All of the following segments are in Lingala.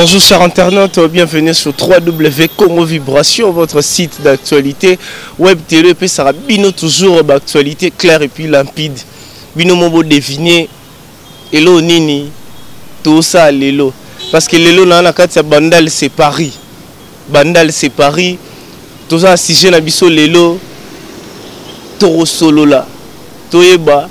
Bonjour chers internautes, bienvenue sur www.Congo Vibration, votre site d'actualité web télé, puis ça bino toujours d'actualité claire et puis limpide. Bino mobo deviner elo nini tout ça lelo parce que lelo na na kati ya bandal c'est Paris. Bandal c'est Paris. Tout ça sujet na biso lelo toro solo la. Toyeba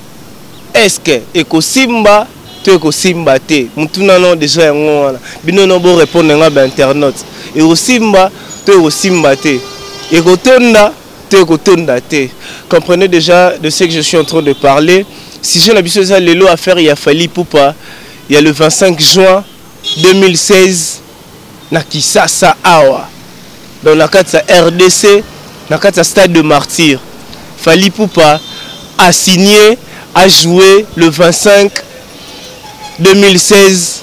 est-ce que ekosimba tu es simba te mutuna non déjà yango wana bino no bo répondre nga ba internaute et au simba tu es simba te et kotonda tu es kotonda te. Comprenez déjà de ce que je suis en train de parler. Si j'ai l'habitude ça lelo à faire il y a Fally Ipupa il y a le 25 juin 2016 na Kisasa awa dans la carte RDC na carte stade de Martyrs. Fally Ipupa a signé, a joué le 25 2016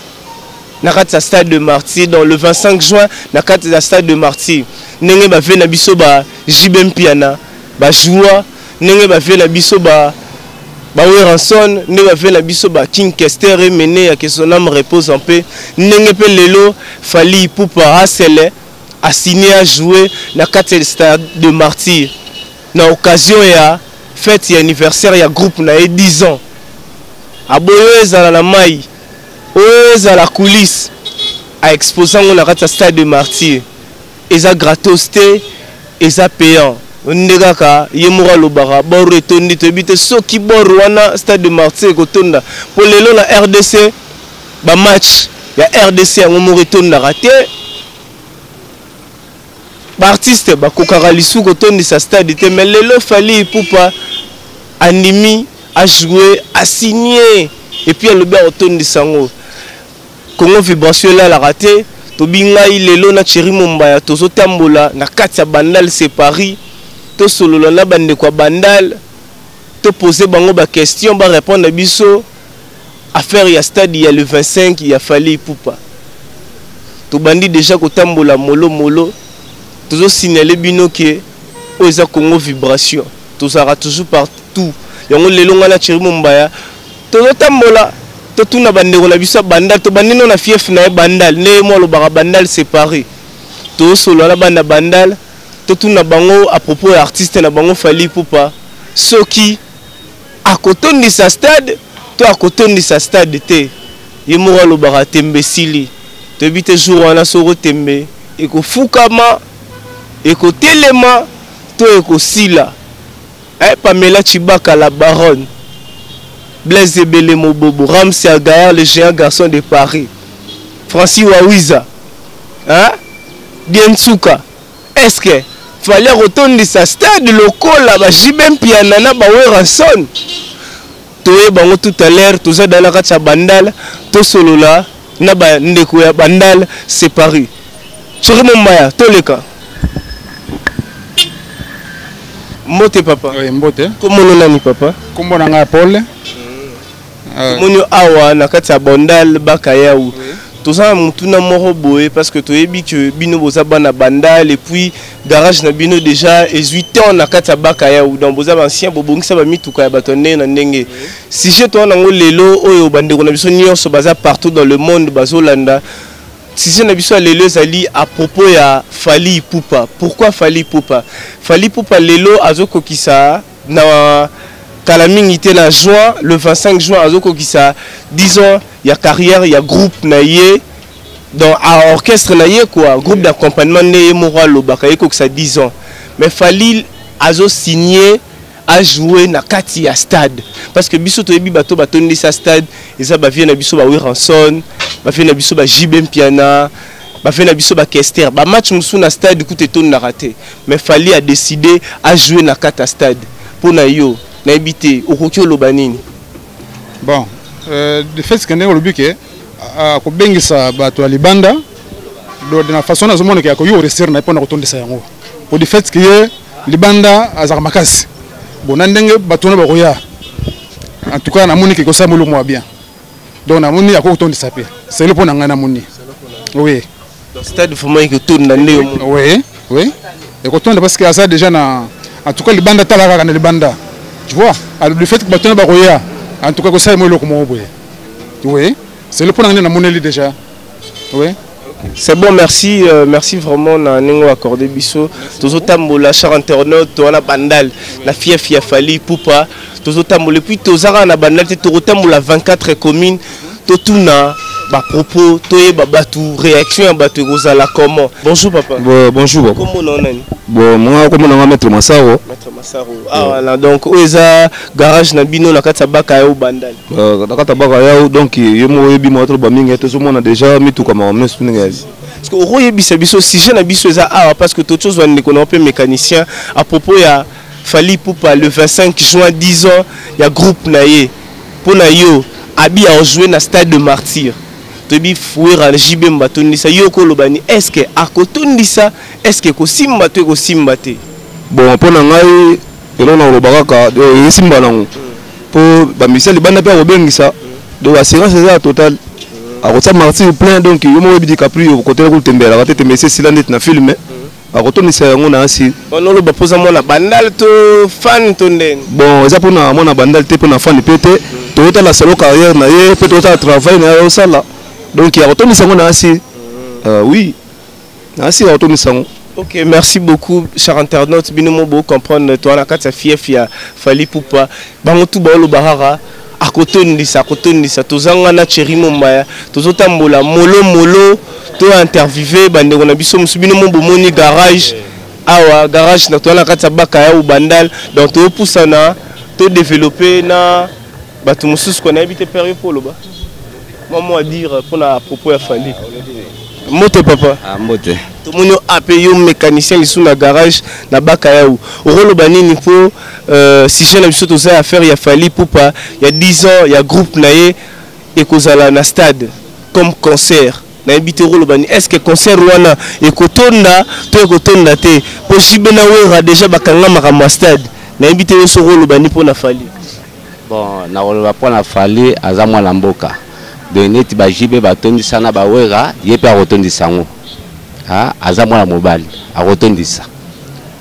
na kati stade de Martyrs, dans le 25 juin na kati stade de Martyrs. Nenge ba vena biso ba Jibem Piana ba joua, nenge ba vena biso ba Ranson, nenge ba vena biso ba King Kester et mené à que son âme repose en paix. Nenge pe lelo Fally Ipupa a signé, a joué na kati stade de Martyrs. Na occasion ya fête et anniversaire ya groupe na 10 ans. Aboyeza la maille, oza la coulisse, à exposant on a stade de Martyrs. Eza gratos te, eza payant. Ndegaka yemura lobara, bor retondi te bite soki bor wana stade de Martyrs kotonda. Pour lelo na RDC, ba match ya RDC ya ngomo retonda raté. Ba artiste ba kokara lisu kotondi sa stade te, mais lelo Fally Ipupa animi a joué, a signé et puis le bien autour de sango. Congo Vibration là la raté, to binga ilelo na Chéri Mombaya, to zotambola na katia bandal c'est Paris, to solo na bande kwa bandal, to poser bango ba question, ba répondre à biso. Affaire ya stade il y a le 25 il y a Fally Ipupa. To bandi déjà kotambola molo, to zo signaler bino ke oza Congo Vibration, to sera toujours partout. Yango lelo ngana Chéri Mombaya to tambola to tuna bandeko na biso bandal to bandino na fief na bandal ne mo lo bara bandal séparé to solo na banda bandal to tuna bango à propos ya artiste na bango Fally Ipupa soki a kotondi sa stade to a kotondi sa stade te yemo lo bara tembe sili to bite jour wana soro tembe e ko fukama e ko telema to e ko sila. Pamela Chibaka la baronne, Blaise Ebele Mobobo, Ramsey Agaya le géant garçon de Paris, Francis Wawiza, Diensuka. Est-ce que fallait retourner sa stade local là-bas, Jibem Piana, Ranson. Toye bango tout à l'heure, tout ça dans la racha bandal, tout solo là, naba ndeko ya bandal, c'est Paris. Chéri Mombaya, tout le cas. Mbote papa. Oui, mbote. Comment on a ni papa? Comment on a Paul? Comment awa na kati ya bandal bakaya ou. Tout ça mutuna moro boé parce que toyebi que bino boza bana bandal et puis garage na bino déjà 18 ans na kati ya bakaya ou dans boza ancien bobongisa ba mituka ya batonné na ndenge. Si je toi nango lelo oyo bandeko na biso nyonso baza partout dans le monde bazolanda. Si je n'ai pas lelo zali à propos ya Fally Ipupa. Pourquoi Fally Ipupa? Fally Ipupa lelo azoko kisa na kalamingité na juin le 25 juin azoko kisa 10 ans il y a carrière il y a groupe na yé dans à orchestre na yé quoi groupe d'accompagnement né moral lobaka yeko kisa 10 ans. Mais Fally azo signé a joué na kati ya stade parce que biso toyebi bato batondi sa stade eza ba vient na biso ba Ranson ba vient na biso ba Jibem Piana ba vient na biso ba Kester ba match musu na stade coûte ton na raté. Mais Fally a décidé à jouer na kata stade pour na yo na ebité okoki lobanini. Bon de fait que ndeko lobike ko bengisa bato ya libanda do de na façon na zomona ke ko yo rester na pona ko tondisa yango pour de fait que libanda azaka makasi. Bon, ndenge batona bakoya. En tout cas, na moni ko sa molo moi bien. Donc na moni akoko tondi sapé. C'est le point ngana moni. Oui. Dans stade vraiment que tourne na ndé. Oui, oui. Et ko tondi parce que ça déjà na en tout cas les bandes talaka na les bandes. Tu vois, le fait que batona bakoya, en tout cas ko sa molo ko mo boye. Oui. C'est le point ngana moni déjà. Oui. C'est bon, merci, merci vraiment na nengo accordé biso. Tozo tambola char internaute to na bandal la fief ya Fally Ipupa. Tozo tambola puis tozara na bandal te to tambola 24 communes to tuna ba propos to e babatu réaction batu gozala comment. Bonjour papa. Bonjour. Comment on nani? Bon moi comme on a maître Massaro. Maître Massaro. Ah voilà donc oza garage na bino na kata baka ya bandal. Na kata baka ya donc yemo yebi mo to ba mingi to so mona déjà mitu kama on est ngazi. Parce que Roye Bisabiso, si je n'habite pas parce que tout chose on est un peu mécanicien à propos il y a Fally Ipupa le 25 juin 10 ans il y a groupe naie pour naio abi a joué na stade de Martyr tobi fouira JB Mbatoni ça yo ko lobani est-ce que à kotondi ça est-ce que ko simbate ko simbate bon pour na ngai elo na lobaka simba nango pour ba misali banda pe obengisa de assurance ça total a côté Martyr plein donc yo mo bi capri au côté ko tembela ka tete mais c'est silanet na film a côté ni ça ngona asi on lo ba posa mona bandal to fan to nden bon ça pour na mona bandal te pour na fan pété to la solo carrière na ye peut to travail na au sala donc il y a retourné ça ngona asi oui asi a retourné ça. Ok, merci beaucoup, cher internaute. Binomo bo comprendre toi la carte fief ya Fally Ipupa. Bango tout ba lo bahara. A côté de ça, tozanga na Cherimo Maya, tozotambola molo, to interviewé bande on a biso musubino mo bomoni garage, awa garage na to la kata baka ya bandal, donc to poussana, to développer na batu mususu ko na habité période pour lo ba. Moi à dire pour à propos ya Fally. Mote papa. Ah mote. Tout le monde a payé un mécanicien qui sont dans le garage na Bakayaou. Au rôle banini pour si j'ai l'habitude de faire affaire il y a Fally Ipupa il y a 10 ans il y a groupe naé et kozala na stade comme concert. Na habité rôle bani est-ce que concert wana et kotonda to kotonda te possible na wera déjà bakanga makama stade. Na habité ce rôle bani pour na Fally. Bon na rôle pour na Fally azamwa la mboka. De neti ba jibe batondi sana ba wera yepe a rotondi sango. Ah azamwa la mobile a rotondi sa.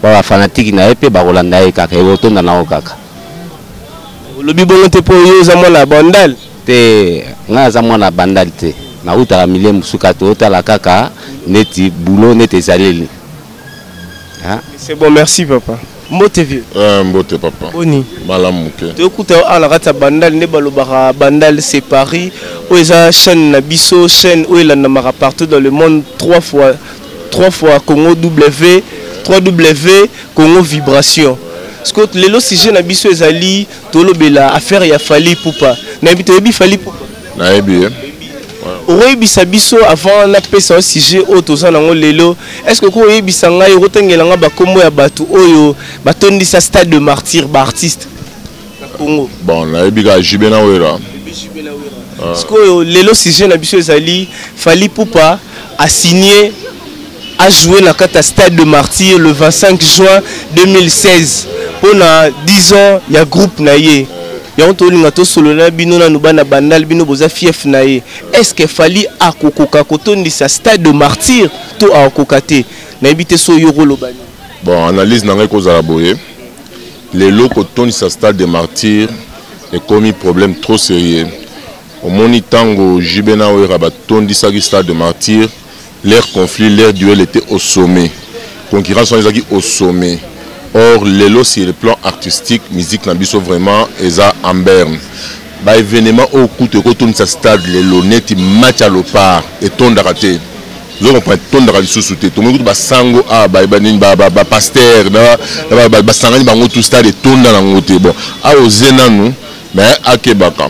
Ba fanatique na yepe ba rolanda ye kaka e rotonda na okaka. Le bibongo te po yo zamwa la bandal te nga azamwa na bandal te. Na uta la milem suka to la kaka neti boulot neti zaleli. Ah c'est bon merci papa. Mote vieux. Mbote papa. Oni. Malamuke. Tu écoutes à la rata bandal ne balobara bandal c'est Paris. Où est la chaîne Nabiso chaîne où il a namara partout dans le monde 3 fois Congo W 3W Congo vibration. Parce que les lots si j'ai Nabiso ezali tolo bela affaire ya Fally Ipupa. Nabito ebi Fally Ipupa. Na ebi. Oyebisa biso avant na pesa sujet otoza nango lelo est-ce que ko oyebisa ngai rotengelanga bakombo ya batu oyo batondisa stade de Martyr ba artiste na Congo bon na ebika JB na wera parce que lelo sujet na biso ezali Fally Ipupa a signé a joué na kata stade de Martyr le 25 juin 2016 pour 10 ans il y a groupe na ye ya ontolinga to solo na bino na nubana bandal bino boza fief na ye est-ce que Fally akokoka kotondisa stade de Martyr to akokate na ebite so yo rolobani bon analyse na ngai kozala boye les locaux tondisa stade de Martyr et commis problème trop sérieux au moni tango JB na wera batondisa ki stade de Martyr leur conflit leur duel était au sommet concurrence on ezaki au sommet. Or, lelo sur le plan artistique, musique n'abisso vraiment eza en berne. Ba événement au coup de retourne sa stade lelo net match à l'opar et ton d'araté. Nous on prend ton d'araté sous souté. Tout le monde ba sango ah ba pasteur ba sangani ba ngotu stade et ton dans ngoté. Bon, a ozena nous mais à Kebaka.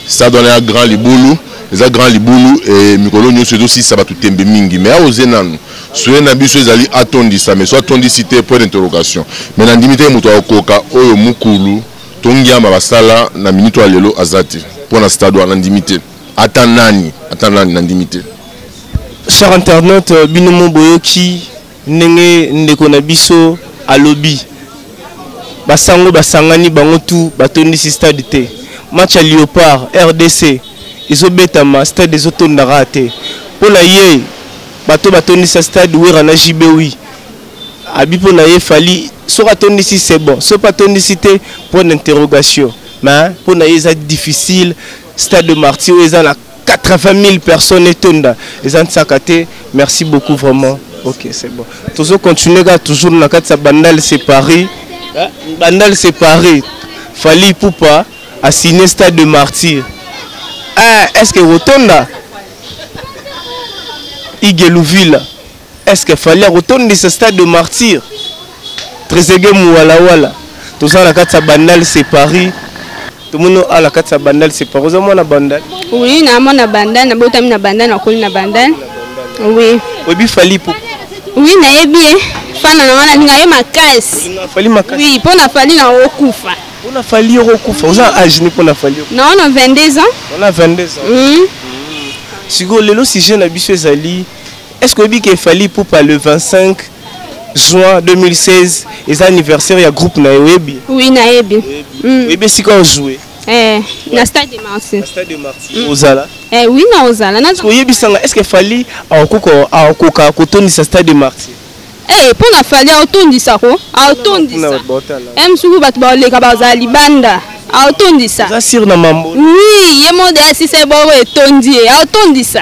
Ça donne un grand liboulou, les grand liboulou et mikolo nyoso aussi ça va tout tembe mingi mais a ozena nous. Soit nabiso ezali atondi ça mais soit atondi cité point d'interrogation mais na ndimité muto akoka oyo mukulu tongiama basala na minute ya lelo azati pour na stade na ndimité atanani na ndimité. Cher internaute binomo boyoki ndenge ndeko na biso alobi basango basangani bango tu batondi si stade te match à Léopard RDC izobetama stade des otondara te pour la ye bato batoni sa stade où rana jibewi abipo na ye Fally so batoni si c'est bon so batoni si te point d'interrogation mais pour na ye ça difficile stade de Martyr eza na 80 000 personnes et tonda. Les Ansakate, merci beaucoup vraiment. Ok, c'est bon. Toujours continuer, toujours dans la bandal séparé. Bandal séparé. Fali Poupa a signé Stade de Martyr. Est-ce que Rotonda Iguelouville, est-ce qu'il fallait retourner ce Stade de Martyr? Trésegé Mouala Wala. Tout ça, la carte bandal séparé. Tout le monde a la carte bandal séparé. Vous avez la bandal? Oui, na mona bandal, na botami na bandal, na koli na bandal. Oui. Oui, fali Poupa. Oui, na yebi. Fana na wana ninga yo makasi. Fali makasi. Oui, pour na fali na okufa. Pour na fali okufa. Vous avez âge ni pour na fali. Non, on a 22 ans. On a 22 ans. Si vous avez si jeune habitué Zali, est-ce que vous avez fallu pour le 25 juin 2016 et anniversaire il y a groupe na Webi? Oui, na Webi. Webi si quand jouer? Na Stade de Martyr. Stade de Martyr. Ozala? Oui, na Ozala. Est-ce qu'il fallait à Okoka Kotoni sa Stade de Martyr? Pour na fali autondisa ko, autondisa. Suku batu ba leka baza libanda. Autondisa. Ça sir na mambo. Oui, yemo de asise boro etondi, autondisa.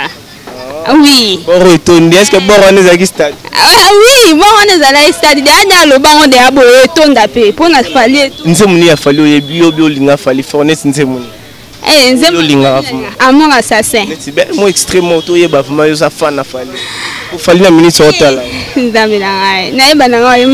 Oui. Boro etondi, est-ce que boro on est stade? Oui, boro on est à stade. Danya lo bango de abo etonda pe. Pour na fali. Nze muni ya fali oyebi obi olinga fali fornet nze muni. Nze olinga vraiment. Amour assassin. Moi extrêmement to yeba vraiment yo sa fan na fali. Pour fali na minute otala. Nzambe na ngai. Na yeba na ngai.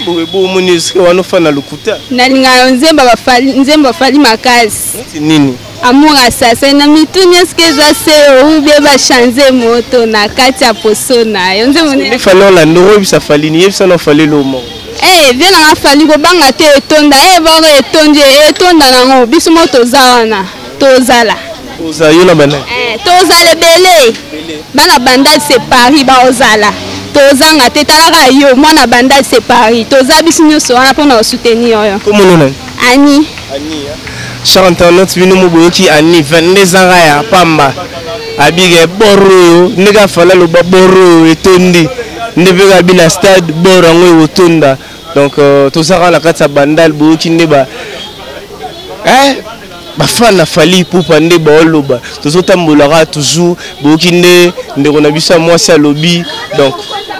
Bo moni eske wana fan na lukuta. Na linga nzemba fali makasi. Nini? Amour assassin na mituni eske za se ou bien ba changer moto na kati ya poso na yo nze moni. Ne fali la ndoro bisa fali ni yebisa na fali lo mo. Viens na fali ko banga te etonda banga etonda nango biso moto za wana tozala. Toza yo na bana. Tozala belé. Bana bandal séparé ba ozala. Tozanga te talaka yo mwana bandal séparé. Toza biso nyoso wana pona soutenir yo. Comment non? Ani. Ani. Chante notre vino moboki Ani 22 ans ya pamba. Abige boro nega fala lo boro etondi. Ndebe bila stade borango otonda. Donc tout ça la carte bandal boki ndeba. Bafana na fali pour pande baoloba. Tout tambolera toujours boki ndeko na biso moi ça lobby. Donc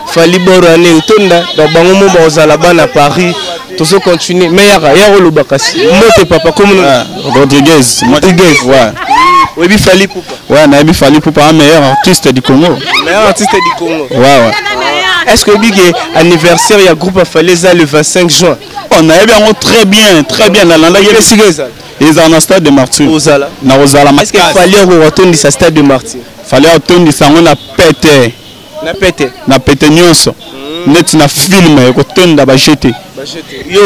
fali borane otonda donc bango mo bazala bana Paris. Tout ça continue mais ya oloba kasi. Mote papa comme Rodriguez, ouais. Oui, fali Poupa. Ouais, Nabi Fali Poupa, un meilleur artiste du Congo. Meilleur artiste du Congo. Ouais. Est-ce que le anniversaire il y a groupe à Faleza le 25 juin? On a bien très bien dans la ils ont un Stade de Martyr. Ozala. Na Ozala. Est-ce qu'il fallait retourner sa Stade de Martyr? Fallait retourner ça on a pété. Na pété nyonso. Net na film ko tonda ba jeter.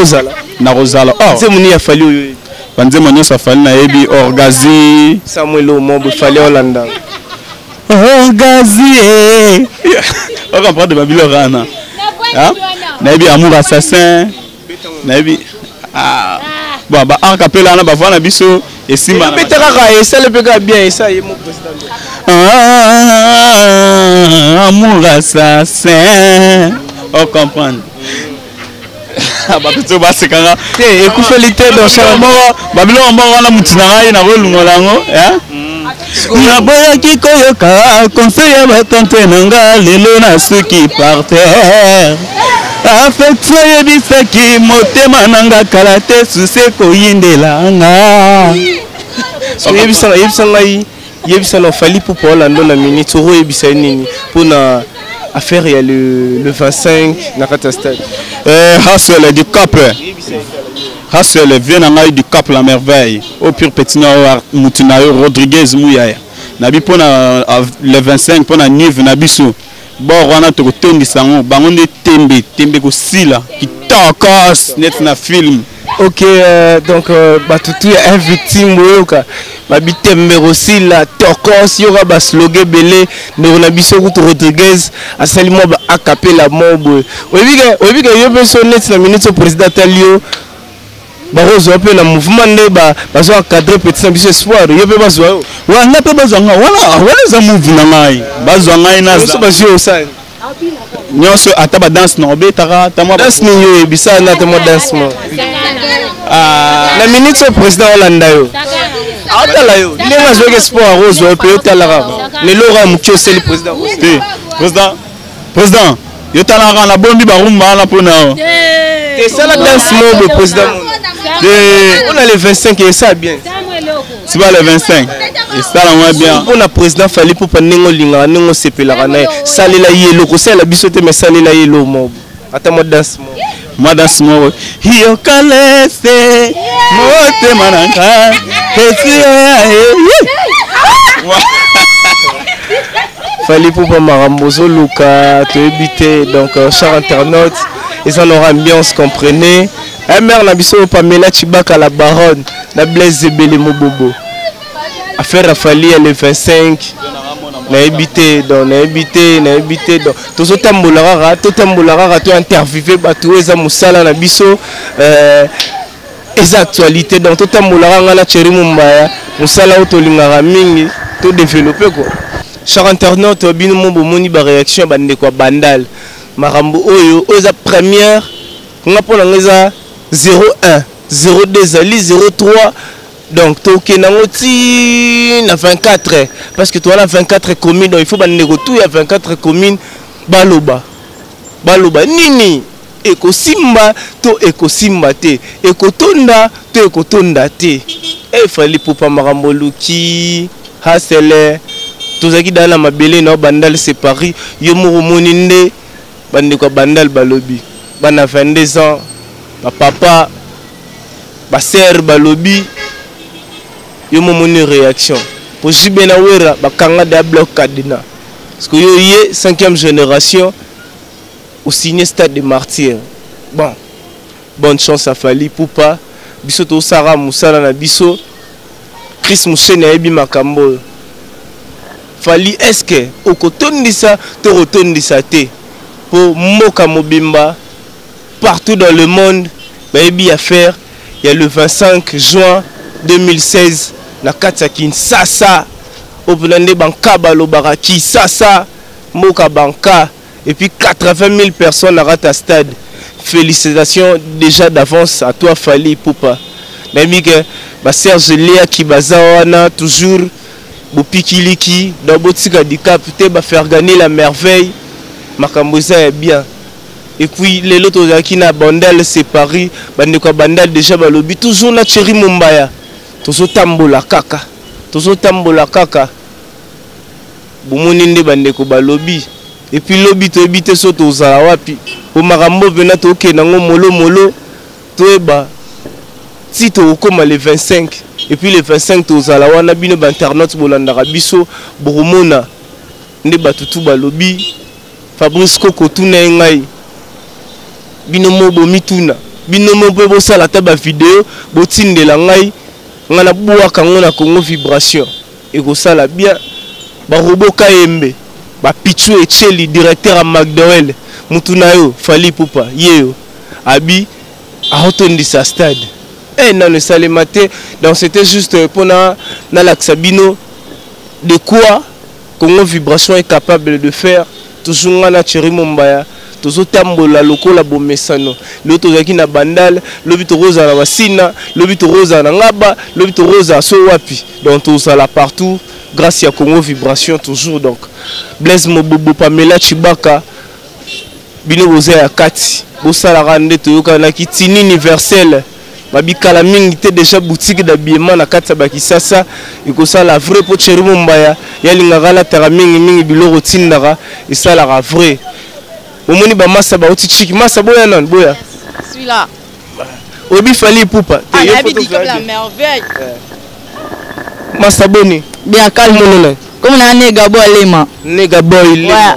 Ozala. Na Ozala. C'est mon ya fallu. Banze monyo sa fali na yebi Orgazi Samuel Omobo fallait Hollanda. Orgazi. On comprend de Babylone Rana. Na yebi Amour assassin. Na yebi bon ba en capella na ba vana biso et simba na betaka et ça le pega bien et ça est mon président. Amour assassin. On comprend. Bato basi kanga ekufelite dans chambre Babylone moko na mutina ngai na kolungolango na boya kikoyoka conseil ya batante nanga lelo na suki par terre affection yebisaki motema nanga kala te suse koyindelanga yebisa na fali pour Hollande na minute oro yebisa nini pona affaire il y a le 25 na kata stade Hassel du Cap Hassel vient en du Cap la merveille au pur petit Moutinayo Rodriguez Mouyaya nabi pona le 25 pona nive nabiso bon wana to tondi sango bangonde tembe ko sila qui tokos net na film. Ok, donc batutu ya un victime oyoka babitembe aussi la tokos yoka ba slogan belé ndeko na biso kutu Rodriguez asali mo ba acapella mobo oyebike yo peso net na minute président talio barozo pe na mouvement ne bazo encadrer petit na biso espoir yo pe bazo wa nga pe bazo nga wala za mouvement ngai bazo ngai na so bazo osai nyonso ata ba danse na obetaka tamo danse ni yo ebisa na tamo danse mo na minute président Hollanda yo atala yo ndenge azwaki sport arose oyo mpe yotalaka lelo oka moki oseli président président yotalaka na bombi barumba wana mpona esala danse mobo président mpona le 25 esa bien c'est pas le 25 esala mwa bien mpona président fali mpopa ndenge olingaka ndenge osepelaka na ye salela ye eloko osalela biso te me salela ye elo mobo ata mwa danse mobo mwa danse moko yokalese motema na nga fali mpopa makambo ozoluka toyebi te donc cher internaute eza nora ambiance comprenez mère na biso Pamela Chibaka la baronne na Blaise Ebele Mobobo affaire afali ya le 25 nayebi te donc tozotambola kaka to interviewe bato oyo eza mosala na biso eza actualité donc totambola kaka na Thierry Mumbaya mosala oyo tolingaka mingi to développer quoi cher internaute bino mo bomoni ba réaction ya bandeko ya bandal makambo oyo eza première nga mpona nga eza 01 02 ezali 03 donc toke nango ti na 24 parce que toa na 24 communes donc il faut bandeko tout ya 24 communes baloba nini ekosimba to ekosimba te ekotonda to ekotonda te efali popa makambo luki hasele tozaki dala na mabele na bandal c'est Paris yo moko moni nde bandeko bandal balobi bana 22 ans ba papa ba sœur balobi yo momoni réaction pour Jibena Wera ba kanga da bloc Kadina parce que yo yé 5e génération au signé Stade des Martyrs. Bon bonne chance à Fali Poupa biso to Sara Musala na biso Chris Mouchene ebi makambo Fali est-ce que okotondisa to rotondisa te pour Moka Mobimba partout dans le monde baby affaire il y a le 25 juin 2016 na kati Kinshasa au Blende Banka Balobara Kinshasa Moka Banka et puis 80 000 personnes à Rata Stade. Félicitations déjà d'avance à toi Fali Poupa. Nami que ba Serge Léa Kibazawana toujours Bopikiliki dans Botika Dicap te ba faire gagner la merveille makamboza est bien. Et puis les autres qui na bandal c'est Paris bandeko bandal déjà balobi toujours na Thierry Mumbaya tozo tambola kaka bomoni nde bandeko balobi et puis lobi to ebite so tozala wapi o makambo vena to ke nango molo to eba si to okoma le 25 et puis le 25 tozala wana bino ba internaute bolandaka biso boromona nde batutu balobi Fabrice Koko tuna ngai bino mo bomituna bino mo pe bosala ta ba vidéo botindela ngai ngana buaka ngona Congo vibration et ko sala bien ba robot Kayembe ba Pichu Echeli directeur à McDowell mutuna yo Fali Poupa yeo abi a rotondisa stade et non le salemate donc c'était juste pour na laxabino de quoi Congo vibration est capable de faire toujours ngana Thierry Mumbaya tozotambola lokola bomesano lo tozaki na bandal lobi toza na basina lobi toza na ngaba lobi toza so wapi donc tozala partout grâce à Congo vibration toujours donc Blaise Mobobo Pamela Chibaka bino boza ya kati bosala rande toyoka na kitini universel babikala mingi te déjà boutique d'habillement na kati ba Kisasa ikosala vrai pour Thierry Mumbaya yalinga la tara mingi biloko tindaka esala vrai. Omoni ba massa ba oti chiki massa boya non boya celui-là obi Fali Poupa ah il habite comme la merveille massa boni bien calme non comme na nega boy lema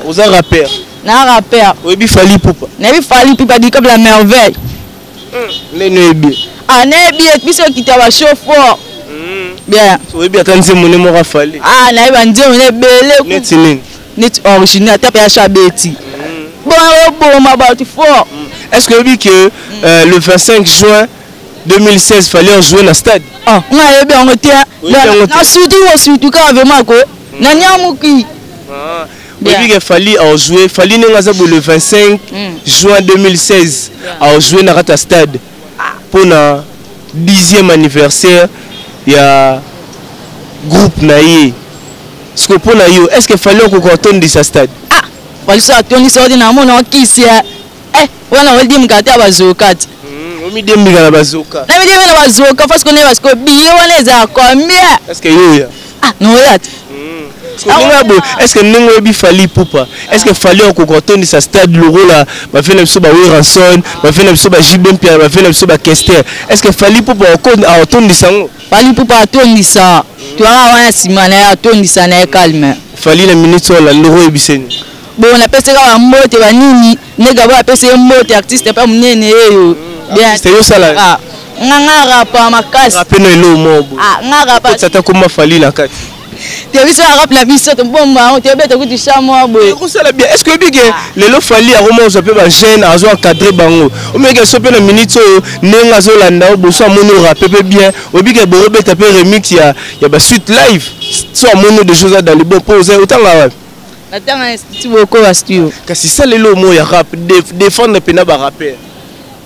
oza rappeur na rappeur obi Fali Poupa na bi Fali Poupa dit comme la merveille nene ebi ah na ebi et puis ce qui t'a chauffeur bien obi atanze mone mo Fali ah na ba ndio ne bele net original tape ya chabeti est-ce que vous dites que le 25 juin 2016 fallait en jouer dans le stade? Ah, on a bien surtout quand vraiment quoi. Nanyamuki. Vous dites qu'il fallait en jouer, fallait le 25 juin 2016 en jouer dans le stade pour le 10e anniversaire. Il y a groupe na ye siko mpona yo est ce que fali okoka otondisa stade fali so atondisa oti namona okisia wana oldimika te abazoka ti omidembika na bazoka namidembi na bazoka parce que parce que billet wana eza combien est ce que yoya noya ti est-ce que ndenge oyebi fali pupa est-ce que fali okoka otondisa stade lokola bafei na biso baweranson bafei na biso bajibe mpia bafei na biso bakester est-ce que fali pupa aotondisa yango fali pupa atondisa twanga wana nsima na ye atondisa na ye calme fali na minute oyo landi oyebiseni bon napesaka bambote banini ndenge abo apesa ye mbote artiste mpe monene yeyo yosala nga rapa makasi rape na elo mobo nga rapa tata koma fali na kati te biso rap na biso to bomba te beta kuti chamo boye kosala bien est-ce que bige lelo fali aroma ozo pe ba jeune azo encadrer bango omeke so pe na minute oyo nenga azo landa boso amono rap pe bien obike bo beta pe remix ya ba suite live so amono des choses dans le bon pose otanga wa natanga ti boko wa studio kasi ça lelo mo ya rap défendre pe na ba rapper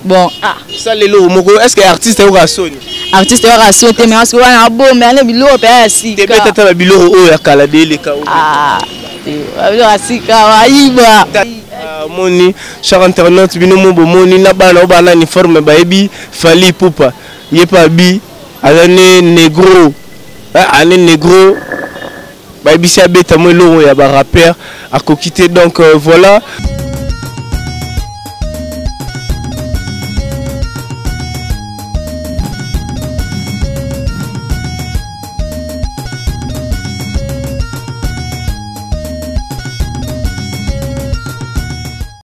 bon ça lelo moko est-ce que artiste o ka soni artiste wa raso te mais parce que wana bombe ane biloko pe asika te beta ta biloko oyo ya kala dele ka biloko asika waiba moni cher internaute bino mo bomoni na bana o bana uniforme baebi fali pupa yepa bi azane negro ane negro baebi si abeta mo eloko ya ba rapper akokite donc voilà